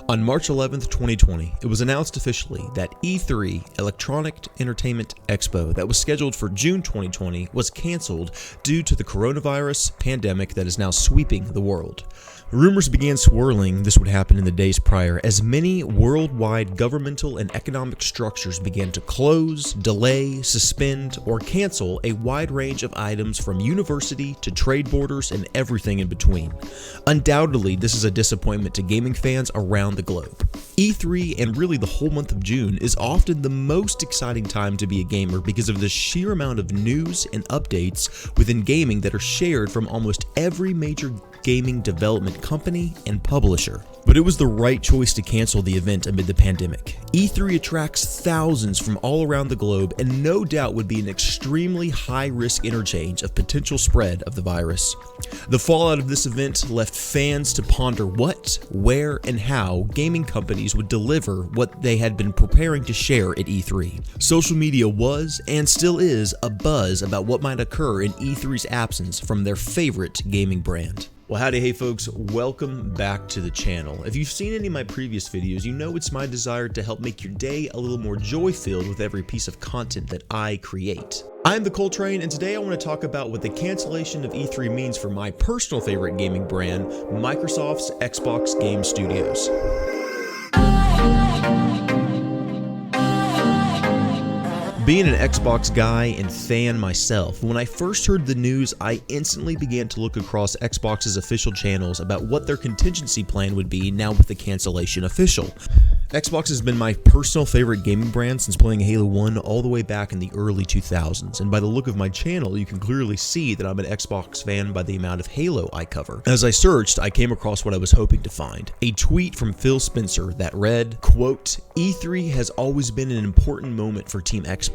On March 11th, 2020, it was announced officially that E3, Electronic Entertainment Expo, that was scheduled for June 2020, was canceled due to the coronavirus pandemic that is now sweeping the world. Rumors began swirling this would happen in the days prior as many worldwide governmental and economic structures began to close, delay, suspend, or cancel a wide range of items from university to trade borders and everything in between. Undoubtedly, this is a disappointment to gaming fans around the globe. E3 and really the whole month of June is often the most exciting time to be a gamer because of the sheer amount of news and updates within gaming that are shared from almost every major gaming development company and publisher. But it was the right choice to cancel the event amid the pandemic. E3 attracts thousands from all around the globe and no doubt would be an extremely high-risk interchange of potential spread of the virus. The fallout of this event left fans to ponder what, where, and how gaming companies would deliver what they had been preparing to share at E3. Social media was, and still is, abuzz about what might occur in E3's absence from their favorite gaming brand. Well, howdy, hey folks, welcome back to the channel. If you've seen any of my previous videos, you know it's my desire to help make your day a little more joy-filled with every piece of content that I create. I'm the Coltrane, and today I want to talk about what the cancellation of E3 means for my personal favorite gaming brand, Microsoft's Xbox Game Studios. Being an Xbox guy and fan myself, when I first heard the news, I instantly began to look across Xbox's official channels about what their contingency plan would be now with the cancellation official. Xbox has been my personal favorite gaming brand since playing Halo 1 all the way back in the early 2000s, and by the look of my channel, you can clearly see that I'm an Xbox fan by the amount of Halo I cover. As I searched, I came across what I was hoping to find, a tweet from Phil Spencer that read, quote, "E3 has always been an important moment for Team Xbox.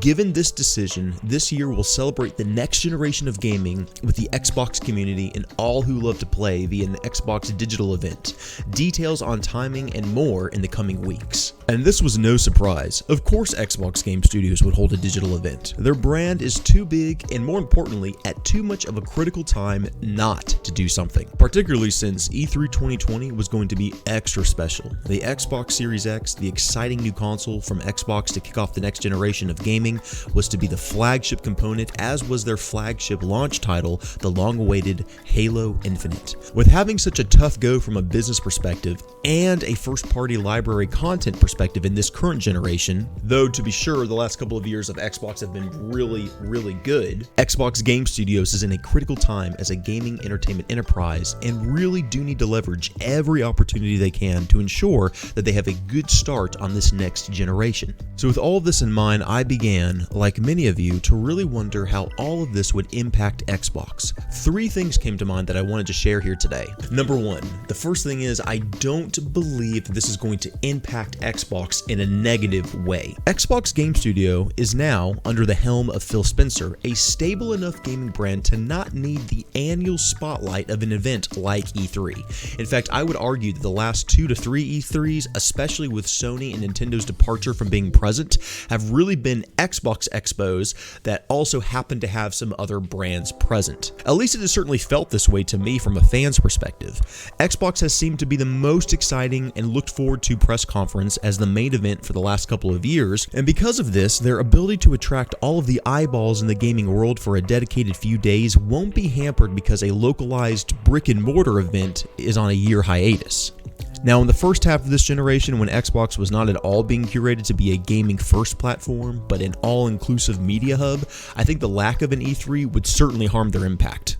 Given this decision, this year will celebrate the next generation of gaming with the Xbox community and all who love to play via an Xbox digital event. Details on timing and more in the coming weeks." And this was no surprise. Of course Xbox Game Studios would hold a digital event. Their brand is too big and, more importantly, at too much of a critical time not to do something. Particularly since E3 2020 was going to be extra special. The Xbox Series X, the exciting new console from Xbox to kick off the next generation of gaming, was to be the flagship component, as was their flagship launch title, the long-awaited Halo Infinite. With having such a tough go from a business perspective and a first-party library content perspective in this current generation, though to be sure the last couple of years of Xbox have been really good, Xbox Game Studios is in a critical time as a gaming entertainment enterprise and really do need to leverage every opportunity they can to ensure that they have a good start on this next generation. So with all of this in mind, I began, like many of you, to really wonder how all of this would impact Xbox. Three things came to mind that I wanted to share here today. Number one, the first thing is I don't believe that this is going to impact Xbox in a negative way. Xbox Game Studio is now, under the helm of Phil Spencer, a stable enough gaming brand to not need the annual spotlight of an event like E3. In fact, I would argue that the last 2 to 3 E3s, especially with Sony and Nintendo's departure from being present, have really been Xbox expos that also happen to have some other brands present. At least it has certainly felt this way to me from a fan's perspective. Xbox has seemed to be the most exciting and looked forward to press conference as the main event for the last couple of years, and because of this, their ability to attract all of the eyeballs in the gaming world for a dedicated few days won't be hampered because a localized brick-and-mortar event is on a year hiatus. Now, in the first half of this generation, when Xbox was not at all being curated to be a gaming-first platform, but an all-inclusive media hub, I think the lack of an E3 would certainly harm their impact.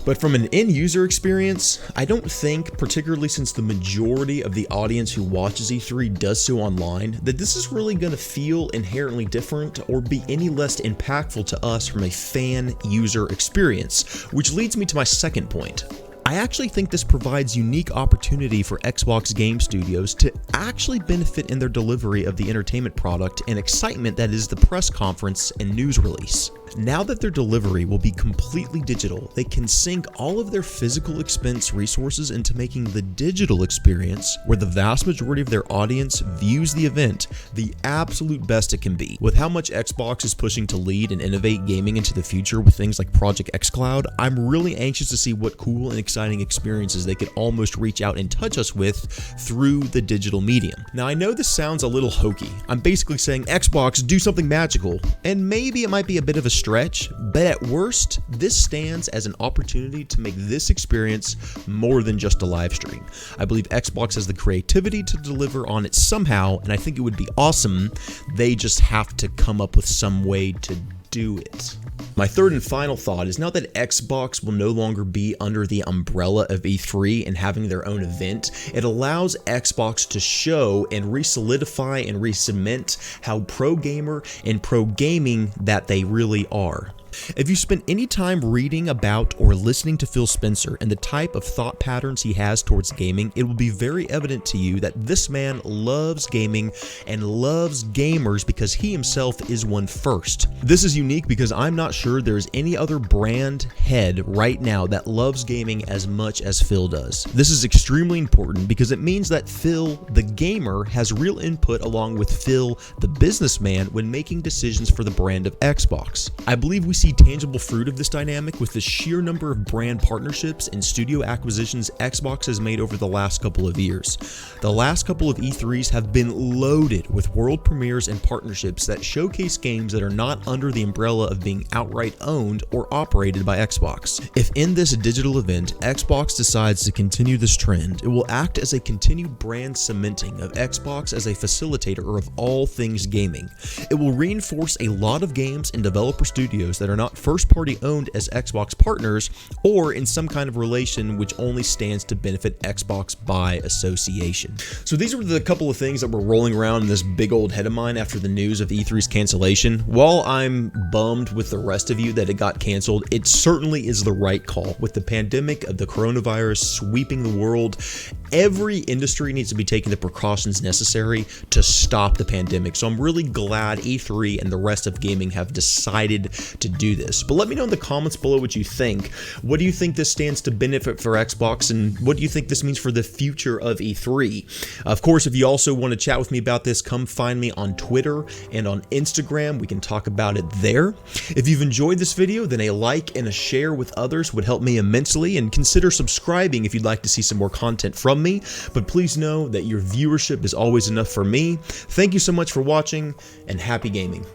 But from an end-user experience, I don't think, particularly since the majority of the audience who watches E3 does so online, that this is really going to feel inherently different or be any less impactful to us from a fan-user experience, which leads me to my second point. I actually think this provides unique opportunity for Xbox Game Studios to actually benefit in their delivery of the entertainment product and excitement that is the press conference and news release. Now that their delivery will be completely digital, they can sink all of their physical expense resources into making the digital experience, where the vast majority of their audience views the event, the absolute best it can be. With how much Xbox is pushing to lead and innovate gaming into the future with things like Project xCloud, I'm really anxious to see what cool and exciting experiences they could almost reach out and touch us with through the digital medium. Now, I know this sounds a little hokey. I'm basically saying, Xbox, do something magical, and maybe it might be a bit of a stretch, but at worst, this stands as an opportunity to make this experience more than just a live stream. I believe Xbox has the creativity to deliver on it somehow, and I think it would be awesome. They just have to come up with some way to do it. My third and final thought is, now that Xbox will no longer be under the umbrella of E3 and having their own event, it allows Xbox to show and re-solidify and re-cement how pro-gamer and pro-gaming that they really are. If you spent any time reading about or listening to Phil Spencer and the type of thought patterns he has towards gaming, it will be very evident to you that this man loves gaming and loves gamers because he himself is one first. This is unique because I'm not sure there's any other brand head right now that loves gaming as much as Phil does. This is extremely important because it means that Phil, the gamer, has real input along with Phil, the businessman, when making decisions for the brand of Xbox. I believe we see tangible fruit of this dynamic with the sheer number of brand partnerships and studio acquisitions Xbox has made over the last couple of years. The last couple of E3s have been loaded with world premieres and partnerships that showcase games that are not under the umbrella of being outright owned or operated by Xbox. If in this digital event Xbox decides to continue this trend, it will act as a continued brand cementing of Xbox as a facilitator of all things gaming. It will reinforce a lot of games and developer studios that are not first-party owned as Xbox partners or in some kind of relation which only stands to benefit Xbox by association. So these were the couple of things that were rolling around in this big old head of mine after the news of E3's cancellation. While I'm bummed with the rest of you that it got canceled, it certainly is the right call. With the pandemic of the coronavirus sweeping the world, every industry needs to be taking the precautions necessary to stop the pandemic. So I'm really glad E3 and the rest of gaming have decided to do this. But let me know in the comments below what you think. What do you think this stands to benefit for Xbox, and what do you think this means for the future of E3? Of course, if you also want to chat with me about this, come find me on Twitter and on Instagram. We can talk about it there. If you've enjoyed this video, then a like and a share with others would help me immensely, and consider subscribing if you'd like to see some more content from me. But please know that your viewership is always enough for me. Thank you so much for watching, and happy gaming.